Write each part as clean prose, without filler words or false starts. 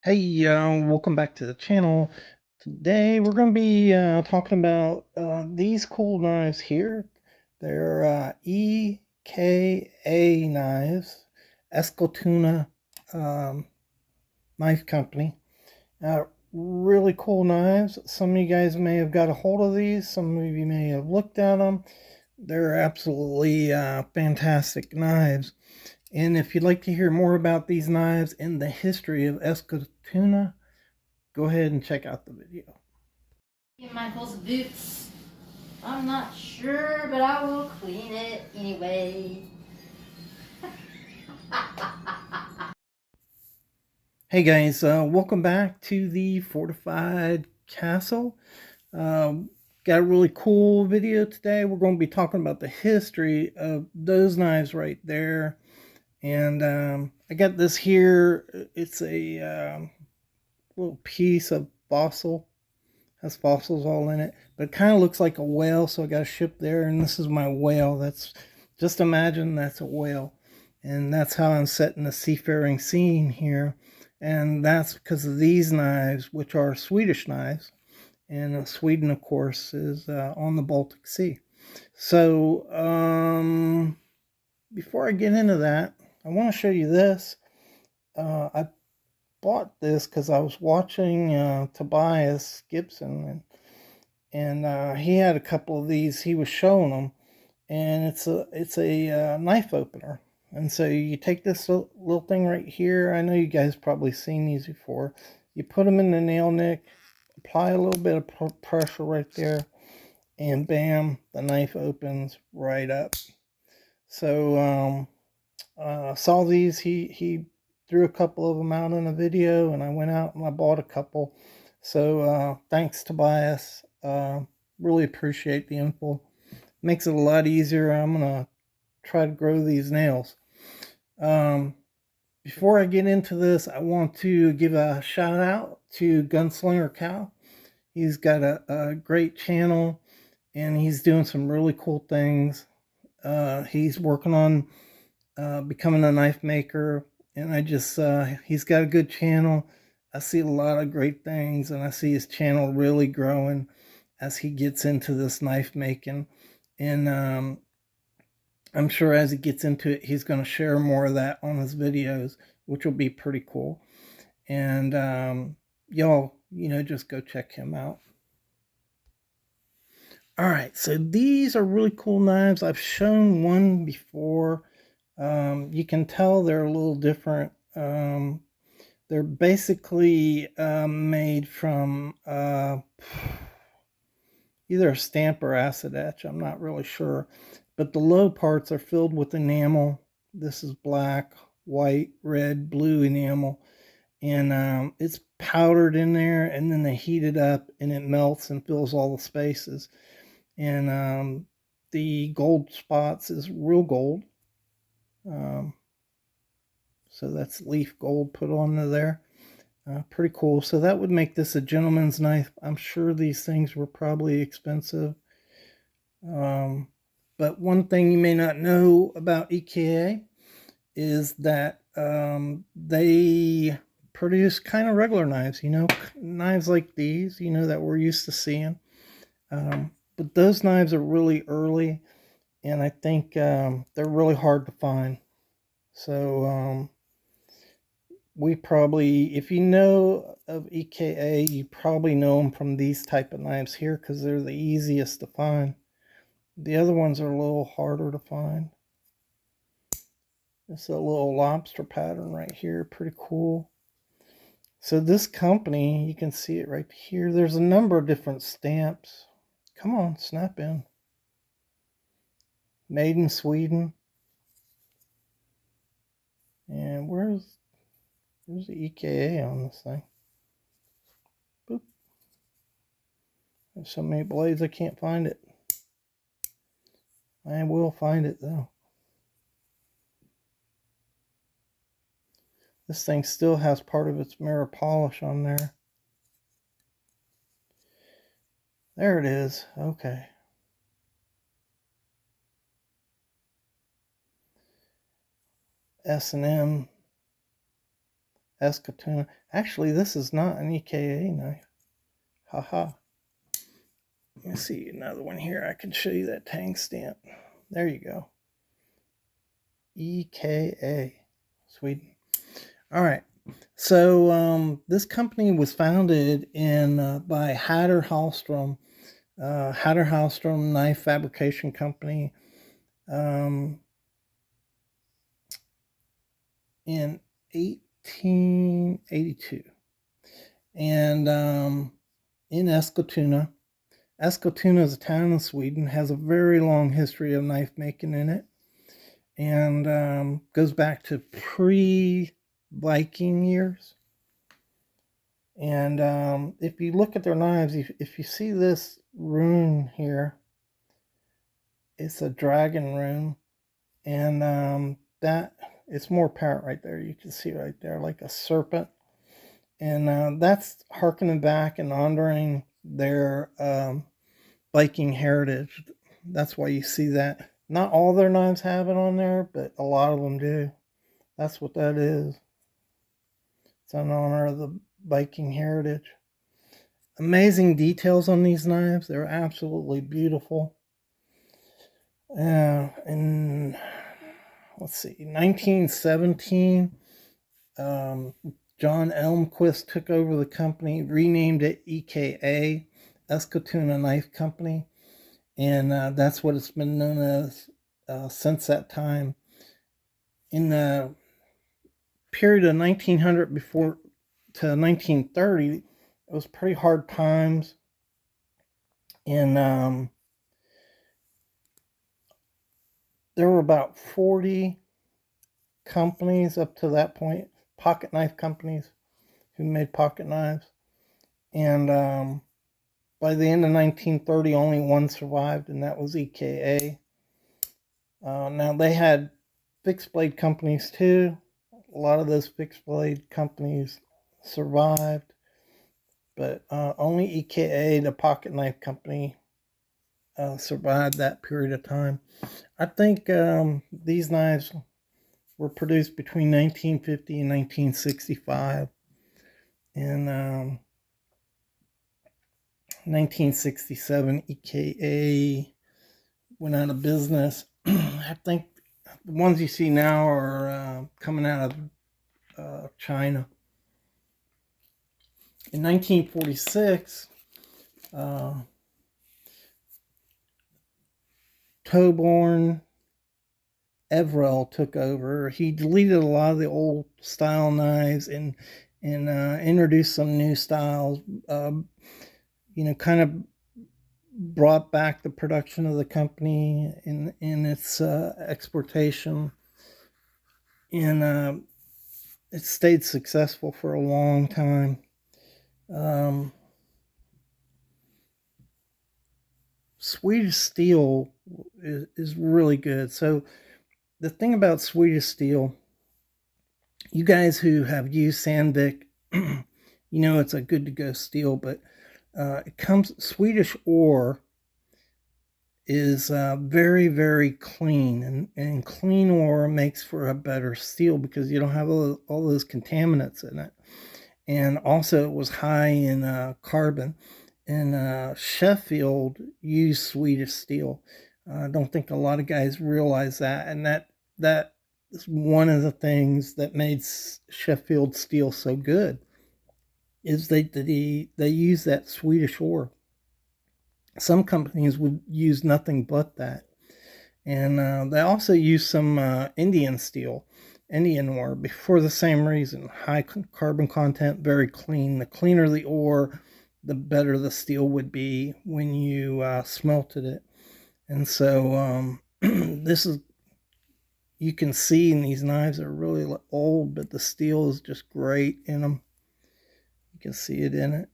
Hey, welcome back to the channel. Today we're going to be talking about these cool knives here. They're EKA knives, Eskiltuna um, knife company. Really cool knives. Some of you guys may have got a hold of these. Some of you may have looked at them. They're absolutely fantastic knives. And if you'd like to hear more about these knives and the history of Eskiltuna, go ahead and check out the video. Michael's boots. I'm not sure, but I will clean it anyway. Hey guys, welcome back to the fortified castle. Got a really cool video today. We're going to be talking about the history of those knives right there. And I got this here. It's a little piece of fossil. Has fossils all in it, but it kind of looks like a whale, so I got a ship there, and this is my whale. That's just imagine that's a whale, and that's how I'm setting the seafaring scene here, and that's because of these knives, which are Swedish knives, and Sweden, of course, is on the Baltic Sea. So before I get into that, I want to show you this. I bought this because I was watching Tobias Gibson, and he had a couple of these. He was showing them, and it's a knife opener. And so you take this little thing right here. I know you guys probably seen these before. You put them in the nail nick, apply a little bit of pressure right there, and bam, the knife opens right up. So saw these. He threw a couple of them out in a video, and I went out and I bought a couple. So thanks, Tobias. Really appreciate the info. Makes it a lot easier. I'm gonna try to grow these nails. Um, Before I get into this, I want to give a shout out to Gunslinger Cal. He's got a great channel, and he's doing some really cool things. He's working on becoming a knife maker, and he's got a good channel. I see a lot of great things, and I see his channel really growing as he gets into this knife making. And I'm sure as he gets into it, he's going to share more of that on his videos, which will be pretty cool. And y'all, just go check him out. All right, so these are really cool knives. I've shown one before. You can tell they're a little different. They're basically made from either a stamp or acid etch. I'm not really sure. But the low parts are filled with enamel. This is black, white, red, blue enamel. And it's powdered in there, and then they heat it up, and it melts and fills all the spaces. And the gold spots is real gold. Um, so that's leaf gold put onto there. Pretty cool. So that would make this a gentleman's knife. I'm sure these things were probably expensive. Um, but one thing you may not know about EKA is that they produce kind of regular knives, knives like these, that we're used to seeing. But those knives are really early, and I think they're really hard to find. So we probably, if you know of EKA, you probably know them from these type of knives here because they're the easiest to find. The other ones are a little harder to find. It's a little lobster pattern right here, pretty cool. So this company, you can see it right here. There's a number of different stamps. Come on, snap in. Made in Sweden. And where's the EKA on this thing? Boop. There's so many blades I can't find it. I will find it though. This thing still has part of its mirror polish on there. There it is. Okay. S&M Eskiltuna. Actually, this is not an EKA knife. Haha. Let me see another one here. I can show you that tang stamp. There you go. EKA, Sweden. All right. So this company was founded by Hatter Hallström, Hatter Hallström Knife Fabrication Company, in 1882, and in Eskiltuna. Eskiltuna is a town in Sweden, has a very long history of knife making in it, and goes back to pre-Viking years. And if you look at their knives, if you see this rune here, it's a dragon rune, and that it's more apparent right there. You can see right there, like a serpent, and that's harkening back and honoring their Viking heritage. That's why you see that. Not all their knives have it on there, but a lot of them do. That's what that is. It's in honor of the Viking heritage. Amazing details on these knives. They're absolutely beautiful. And let's see, 1917, John Elmquist took over the company, renamed it EKA, Eskiltuna Knife Company, and that's what it's been known as since that time. In the period of 1900 before to 1930, it was pretty hard times, and there were about 40 companies up to that point, pocket knife companies who made pocket knives, and by the end of 1930, only one survived, and that was EKA. Now they had fixed blade companies too. A lot of those fixed blade companies survived, but only EKA, the pocket knife company, survived that period of time. I think these knives were produced between 1950 and 1965, and 1967 EKA went out of business. I think the ones you see now are coming out of China. In 1946, Toborn Everell took over. He deleted a lot of the old style knives and introduced some new styles. Kind of brought back the production of the company in its exportation, and it stayed successful for a long time. Swedish steel is really good. So the thing about Swedish steel, you guys who have used Sandvik, it's a good to go steel, but Swedish ore is very, very clean, and clean ore makes for a better steel because you don't have all those contaminants in it. And also it was high in carbon, and Sheffield used Swedish steel. I don't think a lot of guys realize that, and that is one of the things that made Sheffield steel so good, is they use that Swedish ore. Some companies would use nothing but that, and they also use some Indian steel, Indian ore, for the same reason. High carbon content, very clean. The cleaner the ore, the better the steel would be when you smelted it. And so this is, you can see in these knives are really old, but the steel is just great in them. You can see it in it.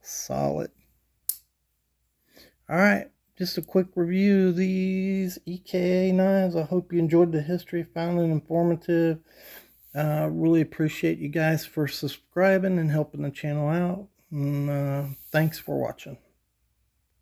Solid. All right, just a quick review of these EKA knives. I hope you enjoyed the history, found it informative. Really appreciate you guys for subscribing and helping the channel out. And thanks for watching.